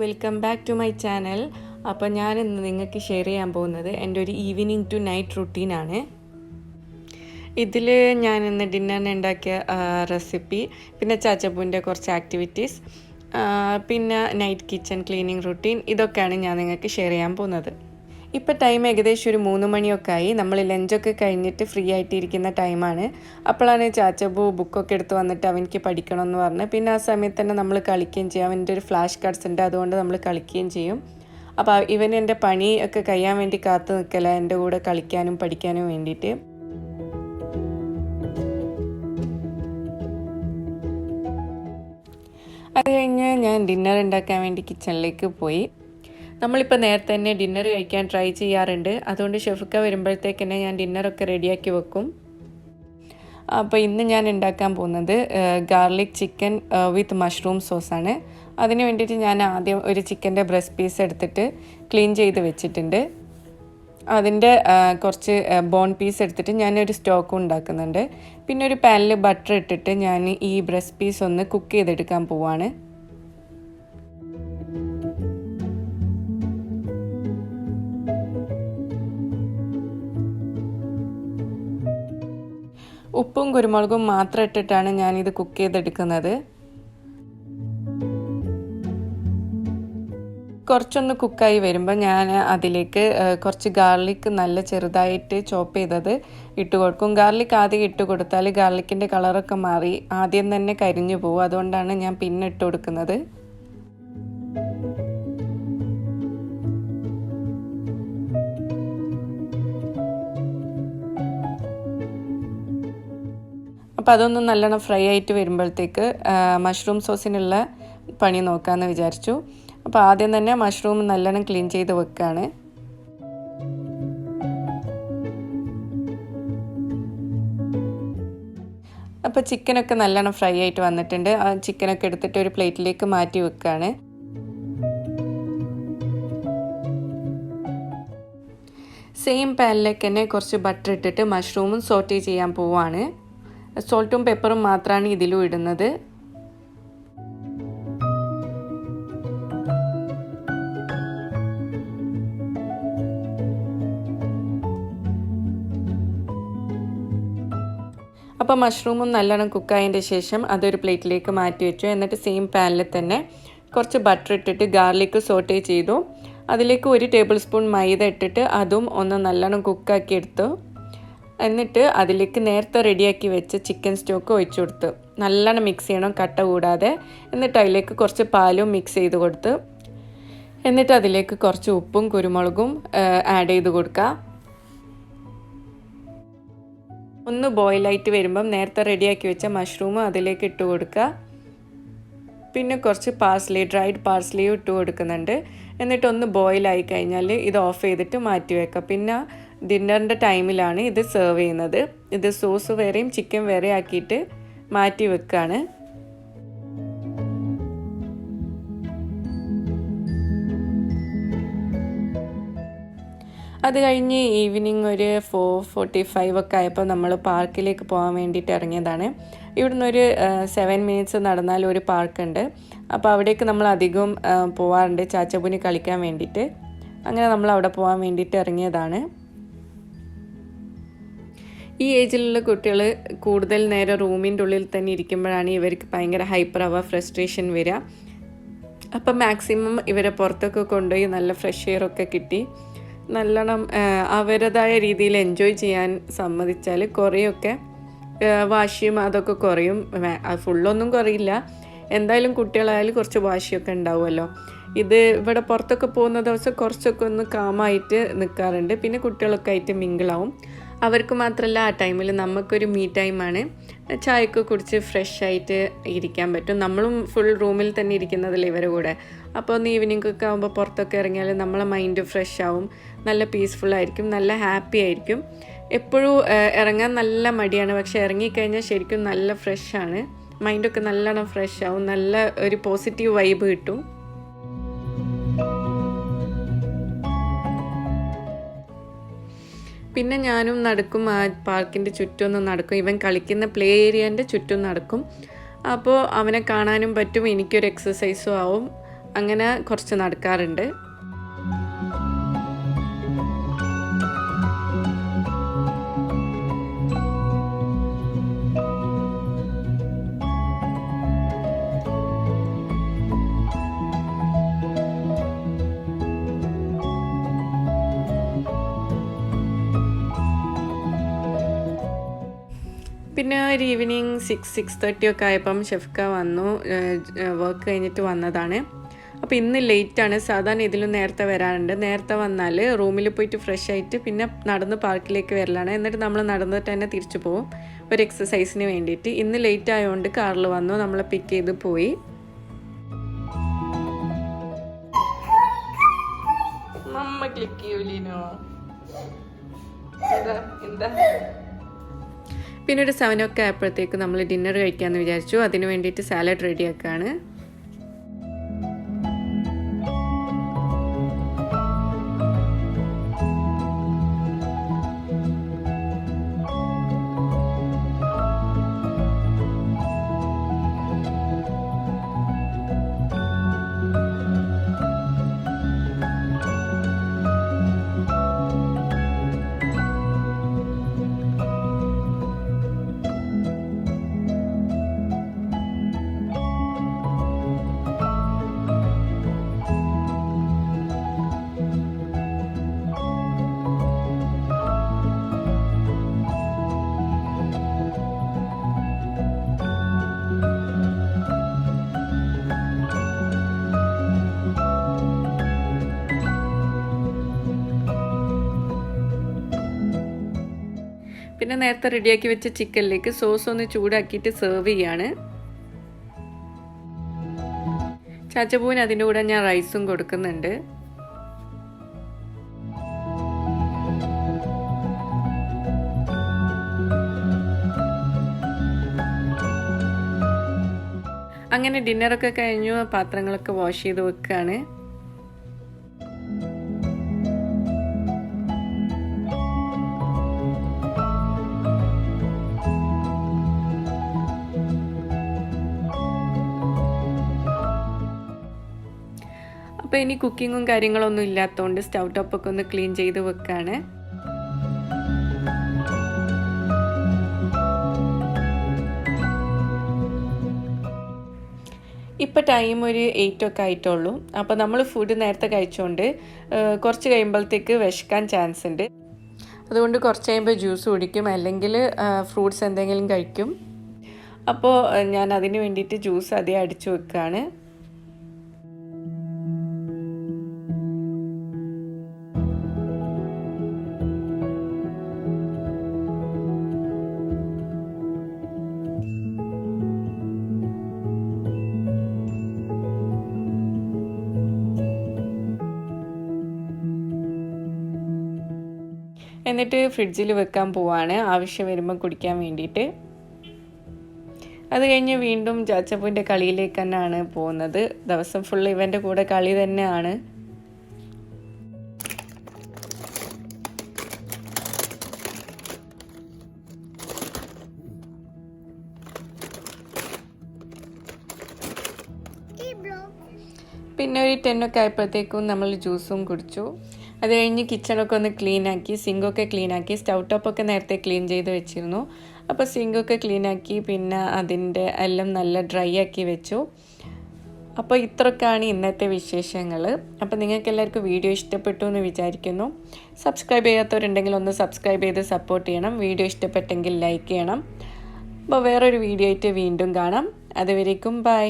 Welcome back to my channel. അപ്പോൾ ഞാനിന്ന് നിങ്ങൾക്ക് ഷെയർ ചെയ്യാൻ പോകുന്നത് എൻ്റെ ഒരു ഈവനിങ് ടു നൈറ്റ് റുട്ടീനാണ്. ഇതിൽ ഞാൻ ഇന്ന് ഡിന്നറിന് ഉണ്ടാക്കിയ റെസിപ്പി, പിന്നെ ചാച്ചപ്പൂവിൻ്റെ കുറച്ച് ആക്ടിവിറ്റീസ്, പിന്നെ നൈറ്റ് കിച്ചൺ ക്ലീനിങ് റുട്ടീൻ, ഇതൊക്കെയാണ് ഞാൻ നിങ്ങൾക്ക് ഷെയർ ചെയ്യാൻ പോകുന്നത്. ഇപ്പോൾ ടൈം ഏകദേശം ഒരു 3 മണിയൊക്കെ ആയി. നമ്മൾ ലഞ്ചൊക്കെ കഴിഞ്ഞിട്ട് ഫ്രീ ആയിട്ടിരിക്കുന്ന ടൈമാണ്. അപ്പോഴാണ് ചാച്ചബു ബുക്കൊക്കെ എടുത്ത് വന്നിട്ട് അവനിക്ക് പഠിക്കണമെന്ന് പറഞ്ഞ്, പിന്നെ ആ സമയത്ത് തന്നെ നമ്മൾ കളിക്കുകയും ചെയ്യും. അവൻ്റെ ഒരു ഫ്ലാഷ് കാർഡ്സ് ഉണ്ട്, അതുകൊണ്ട് നമ്മൾ കളിക്കുകയും ചെയ്യും. അപ്പോൾ ഇവൻ എൻ്റെ പണി ഒക്കെ കഴിയാൻ വേണ്ടി കാത്തു നിൽക്കല, എൻ്റെ കൂടെ കളിക്കാനും പഠിക്കാനും വേണ്ടിയിട്ട്. അത് കഴിഞ്ഞ് ഞാൻ ഡിന്നർ ഉണ്ടാക്കാൻ വേണ്ടി കിച്ചണിലേക്ക് പോയി. നമ്മളിപ്പോൾ നേരത്തെ തന്നെ ഡിന്നർ കഴിക്കാൻ ട്രൈ ചെയ്യാറുണ്ട്. അതുകൊണ്ട് ഷെഫ്ക്ക വരുമ്പോഴത്തേക്ക് തന്നെ ഞാൻ ഡിന്നറൊക്കെ റെഡിയാക്കി വെക്കും. അപ്പോൾ ഇന്ന് ഞാൻ ഉണ്ടാക്കാൻ പോകുന്നത് ഗാർലിക് ചിക്കൻ വിത്ത് മഷ്റൂം സോസാണ്. അതിന് വേണ്ടിയിട്ട് ഞാൻ ആദ്യം ഒരു ചിക്കൻ്റെ ബ്രസ്റ്റ് പീസ് എടുത്തിട്ട് ക്ലീൻ ചെയ്ത് വെച്ചിട്ടുണ്ട്. അതിൻ്റെ കുറച്ച് ബോൺ പീസ് എടുത്തിട്ട് ഞാനൊരു സ്റ്റോക്കും ഉണ്ടാക്കുന്നുണ്ട്. പിന്നെ ഒരു പാനിൽ ബട്ടർ ഇട്ടിട്ട് ഞാൻ ഈ ബ്രസ്റ്റ് പീസ് ഒന്ന് കുക്ക് ചെയ്തെടുക്കാൻ പോവാണ്. ഉപ്പും കുരുമുളകും മാത്രം ഇട്ടിട്ടാണ് ഞാനിത് കുക്ക് ചെയ്തെടുക്കുന്നത്. കുറച്ചൊന്ന് കുക്കായി വരുമ്പോൾ ഞാൻ അതിലേക്ക് കുറച്ച് ഗാർലിക് നല്ല ചെറുതായിട്ട് ചോപ്പ് ചെയ്തത് ഇട്ട് കൊടുക്കും. ഗാർലിക് ആദ്യം ഇട്ട് കൊടുത്താൽ ഗാർലിക്കിൻ്റെ കളറൊക്കെ മാറി ആദ്യം തന്നെ കരിഞ്ഞു പോകും. അതുകൊണ്ടാണ് ഞാൻ പിന്നെ ഇട്ട് കൊടുക്കുന്നത്. അപ്പോൾ അതൊന്ന് നല്ലോണം ഫ്രൈ ആയിട്ട് വരുമ്പോഴത്തേക്ക് മഷ്റൂം സോസിനുള്ള പണി നോക്കാമെന്ന് വിചാരിച്ചു. അപ്പോൾ ആദ്യം തന്നെ മഷ്റൂം നല്ലോണം ക്ലീൻ ചെയ്ത് വെക്കുകയാണ്. അപ്പോൾ ചിക്കനൊക്കെ നല്ലോണം ഫ്രൈ ആയിട്ട് വന്നിട്ടുണ്ട്. ആ ചിക്കനൊക്കെ എടുത്തിട്ട് ഒരു പ്ലേറ്റിലേക്ക് മാറ്റി വെക്കുകയാണ്. സെയിം പാനിലേക്ക് തന്നെ കുറച്ച് ബട്ടർ ഇട്ടിട്ട് മഷ്റൂമും സോട്ടേ ചെയ്യാൻ പോവുകയാണ്. സോൾട്ടും പെപ്പറും മാത്രമാണ് ഇതിലും ഇടുന്നത്. അപ്പോൾ മഷ്റൂമും നല്ലോണം കുക്കായതിൻ്റെ ശേഷം അതൊരു പ്ലേറ്റിലേക്ക് മാറ്റി വെച്ചു. എന്നിട്ട് സെയിം പാനിൽ തന്നെ കുറച്ച് ബട്ടർ ഇട്ടിട്ട് ഗാർലിക് സോട്ടേ ചെയ്തു. അതിലേക്ക് 1 ടേബിൾ സ്പൂൺ മൈദ ഇട്ടിട്ട് അതും ഒന്ന് നല്ലോണം കുക്കാക്കി എടുത്തു. എന്നിട്ട് അതിലേക്ക് നേരത്തെ റെഡിയാക്കി വെച്ച് ചിക്കൻ സ്റ്റോക്ക് ഒഴിച്ചു കൊടുത്ത് നല്ലോണം മിക്സ് ചെയ്യണം, കട്ട കൂടാതെ. എന്നിട്ട് അതിലേക്ക് കുറച്ച് പാലും മിക്സ് ചെയ്ത് കൊടുത്ത്, എന്നിട്ട് അതിലേക്ക് കുറച്ച് ഉപ്പും കുരുമുളകും ആഡ് ചെയ്ത് കൊടുക്കുക. ഒന്ന് ബോയിലായിട്ട് വരുമ്പം നേരത്തെ റെഡിയാക്കി വെച്ച മഷ്റൂം അതിലേക്ക് ഇട്ട് കൊടുക്കുക. പിന്നെ കുറച്ച് പാർസ്ലി, ഡ്രൈഡ് പാർസ്ലിയും ഇട്ട് കൊടുക്കുന്നുണ്ട്. എന്നിട്ടൊന്ന് ബോയിലായി കഴിഞ്ഞാൽ ഇത് ഓഫ് ചെയ്തിട്ട് മാറ്റി വെക്കാം. പിന്നെ ഡിന്നറിൻ്റെ ടൈമിലാണ് ഇത് സെർവ് ചെയ്യുന്നത്. ഇത് സോസ് വേറെയും ചിക്കൻ വേറെ ആക്കിയിട്ട് മാറ്റി വെക്കുകയാണ്. അത് കഴിഞ്ഞ് ഈവനിങ് ഒരു 4:45 ഒക്കെ ആയപ്പോൾ നമ്മൾ പാർക്കിലേക്ക് പോകാൻ വേണ്ടിയിട്ട് ഇറങ്ങിയതാണ്. ഇവിടുന്ന് ഒരു 7 മിനിറ്റ്സ് നടന്നാൽ ഒരു പാർക്കുണ്ട്. അപ്പോൾ അവിടേക്ക് നമ്മൾ അധികം പോവാറുണ്ട് ചാച്ചപ്പൂവിന് കളിക്കാൻ വേണ്ടിയിട്ട്. അങ്ങനെ നമ്മൾ അവിടെ പോകാൻ വേണ്ടിയിട്ട് ഇറങ്ങിയതാണ്. ഈ ഏജിലുള്ള കുട്ടികൾ കൂടുതൽ നേരം റൂമിൻ്റെ ഉള്ളിൽ തന്നെ ഇരിക്കുമ്പോഴാണ് ഇവർക്ക് ഭയങ്കര ഹൈപ്പർ ആവുക, ഫ്രസ്ട്രേഷൻ വരിക. അപ്പം മാക്സിമം ഇവരെ പുറത്തൊക്കെ കൊണ്ടുപോയി നല്ല ഫ്രഷ് എയർ ഒക്കെ കിട്ടി നല്ലോണം അവരുടേതായ രീതിയിൽ എൻജോയ് ചെയ്യാൻ സമ്മതിച്ചാൽ കുറേയൊക്കെ വാശിയും അതൊക്കെ കുറയും. ഫുള്ളൊന്നും കുറയില്ല, എന്തായാലും കുട്ടികളായാലും കുറച്ച് വാശിയൊക്കെ ഉണ്ടാവുമല്ലോ. ഇത് ഇവിടെ പുറത്തൊക്കെ പോകുന്ന ദിവസം കുറച്ചൊക്കെ ഒന്ന് കാമായിട്ട് നിൽക്കാറുണ്ട്. പിന്നെ കുട്ടികളൊക്കെ ആയിട്ട് മിങ്കിളാവും. അവർക്ക് മാത്രമല്ല ആ ടൈമിൽ നമുക്കൊരു മീ ടൈമാണ്. ചായയൊക്കെ കുടിച്ച് ഫ്രഷ് ആയിട്ട് ഇരിക്കാൻ പറ്റും. നമ്മളും ഫുൾ റൂമിൽ തന്നെ ഇരിക്കുന്നതല്ലേ ഇവരുടെ കൂടെ. അപ്പോൾ ഒന്ന് ഈവനിങ് ഒക്കെ ആകുമ്പോൾ പുറത്തൊക്കെ ഇറങ്ങിയാൽ നമ്മളെ മൈൻഡ് ഫ്രഷ് ആവും, നല്ല പീസ്ഫുള്ളായിരിക്കും, നല്ല ഹാപ്പി ആയിരിക്കും. എപ്പോഴും ഇറങ്ങാൻ നല്ല മടിയാണ്, പക്ഷെ ഇറങ്ങിക്കഴിഞ്ഞാൽ ശരിക്കും നല്ല ഫ്രഷാണ്. മൈൻഡൊക്കെ നല്ലോണം ഫ്രഷ് ആവും, നല്ല ഒരു പോസിറ്റീവ് വൈബ് കിട്ടും. പിന്നെ ഞാനും നടക്കും, ആ പാർക്കിൻ്റെ ചുറ്റുമൊന്നും നടക്കും. ഇവൻ കളിക്കുന്ന പ്ലേ ഏരിയൻ്റെ ചുറ്റും നടക്കും. അപ്പോൾ അവനെ കാണാനും പറ്റും, എനിക്കൊരു എക്സസൈസും ആവും. അങ്ങനെ കുറച്ച് നടക്കാറുണ്ട്. പിന്നെ ഒരു ഈവനിങ് 6-6:30 ഒക്കെ ആയപ്പം ഷെഫ്ക വന്നു. വർക്ക് കഴിഞ്ഞിട്ട് വന്നതാണ്. അപ്പോൾ ഇന്ന് ലേറ്റാണ്. സാധാരണ ഇതിലും നേരത്തെ വരാറുണ്ട്. നേരത്തെ വന്നാൽ റൂമിൽ പോയിട്ട് ഫ്രഷ് ആയിട്ട് പിന്നെ നടന്ന് പാർക്കിലേക്ക് വരലാണ്. എന്നിട്ട് നമ്മൾ നടന്നിട്ട് തന്നെ തിരിച്ചു പോകും ഒരു എക്സസൈസിന് വേണ്ടിയിട്ട്. ഇന്ന് ലേറ്റ് ആയതുകൊണ്ട് കാറിൽ വന്നു, നമ്മളെ പിക്ക് ചെയ്ത് പോയി. മമ്മ ക്ലിക്ക് ചെയ്യൂലീനോ? എന്താ പിന്നെ ഒരു 7 ഒക്കെ ആയപ്പോഴത്തേക്ക് നമ്മൾ ഡിന്നർ കഴിക്കാമെന്ന് വിചാരിച്ചു. അതിന് വേണ്ടിയിട്ട് സാലഡ് റെഡിയാക്കുകയാണ്. പിന്നെ നേരത്തെ റെഡിയാക്കി വെച്ച ചിക്കനിലേക്ക് സോസ് ഒന്ന് ചൂടാക്കിയിട്ട് സെർവ് ചെയ്യാണ്. ചാച്ചപ്പൂവിന് അതിൻ്റെ കൂടെ ഞാൻ റൈസും കൊടുക്കുന്നുണ്ട്. അങ്ങനെ ഡിന്നറൊക്കെ കഴിഞ്ഞു, പാത്രങ്ങളൊക്കെ വാഷ് ചെയ്ത് വെക്കുകയാണ്. അപ്പോൾ ഇനി കുക്കിങ്ങും കാര്യങ്ങളൊന്നും ഇല്ലാത്തതുകൊണ്ട് സ്റ്റൗ ടോപ്പൊക്കെ ഒന്ന് ക്ലീൻ ചെയ്ത് വെക്കുകയാണ്. ഇപ്പോൾ ടൈം ഒരു 8 ഒക്കെ ആയിട്ടുള്ളൂ. അപ്പോൾ നമ്മൾ ഫുഡ് നേരത്തെ കഴിച്ചുകൊണ്ട് കുറച്ച് കഴിയുമ്പോഴത്തേക്ക് വിശക്കാൻ ചാൻസ് ഉണ്ട്. അതുകൊണ്ട് കുറച്ച് കഴിയുമ്പോൾ ജ്യൂസ് കുടിക്കും, അല്ലെങ്കിൽ ഫ്രൂട്ട്സ് എന്തെങ്കിലും കഴിക്കും. അപ്പോൾ ഞാൻ അതിന് വേണ്ടിയിട്ട് ജ്യൂസ് അധികം അടിച്ചു വെക്കുകയാണ്. എന്നിട്ട് ഫ്രിഡ്ജിൽ വെക്കാൻ പോവാണ്, ആവശ്യം വരുമ്പോൾ കുടിക്കാൻ വേണ്ടിയിട്ട്. അത് കഴിഞ്ഞ് വീണ്ടും ചാച്ചപ്പൂവിൻ്റെ കളിയിലേക്ക് തന്നെയാണ് പോകുന്നത്. ദിവസം ഫുൾ ഇവൻ്റെ കൂടെ കളി തന്നെയാണ്. പിന്നെ ഒരു 10 ഒക്കെ ആയപ്പോഴത്തേക്കും നമ്മൾ ജ്യൂസും കുടിച്ചു. അത് കഴിഞ്ഞ് കിച്ചണൊക്കെ ഒന്ന് ക്ലീനാക്കി, സിങ്കൊക്കെ ക്ലീനാക്കി. സ്റ്റൗ ടോപ്പൊക്കെ നേരത്തെ ക്ലീൻ ചെയ്ത് വെച്ചിരുന്നു. അപ്പോൾ സിങ്കൊക്കെ ക്ലീനാക്കി, പിന്നെ അതിൻ്റെ എല്ലാം നല്ല ഡ്രൈ ആക്കി വെച്ചു. അപ്പോൾ ഇത്രയൊക്കെയാണ് ഇന്നത്തെ വിശേഷങ്ങൾ. അപ്പോൾ നിങ്ങൾക്ക് എല്ലാവർക്കും വീഡിയോ ഇഷ്ടപ്പെട്ടു എന്ന് വിചാരിക്കുന്നു. സബ്സ്ക്രൈബ് ചെയ്യാത്തവരുണ്ടെങ്കിൽ ഒന്ന് സബ്സ്ക്രൈബ് ചെയ്ത് സപ്പോർട്ട് ചെയ്യണം. വീഡിയോ ഇഷ്ടപ്പെട്ടെങ്കിൽ ലൈക്ക് ചെയ്യണം. അപ്പോൾ വേറൊരു വീഡിയോ ആയിട്ട് വീണ്ടും കാണാം. അതുവരേക്കും ബൈ.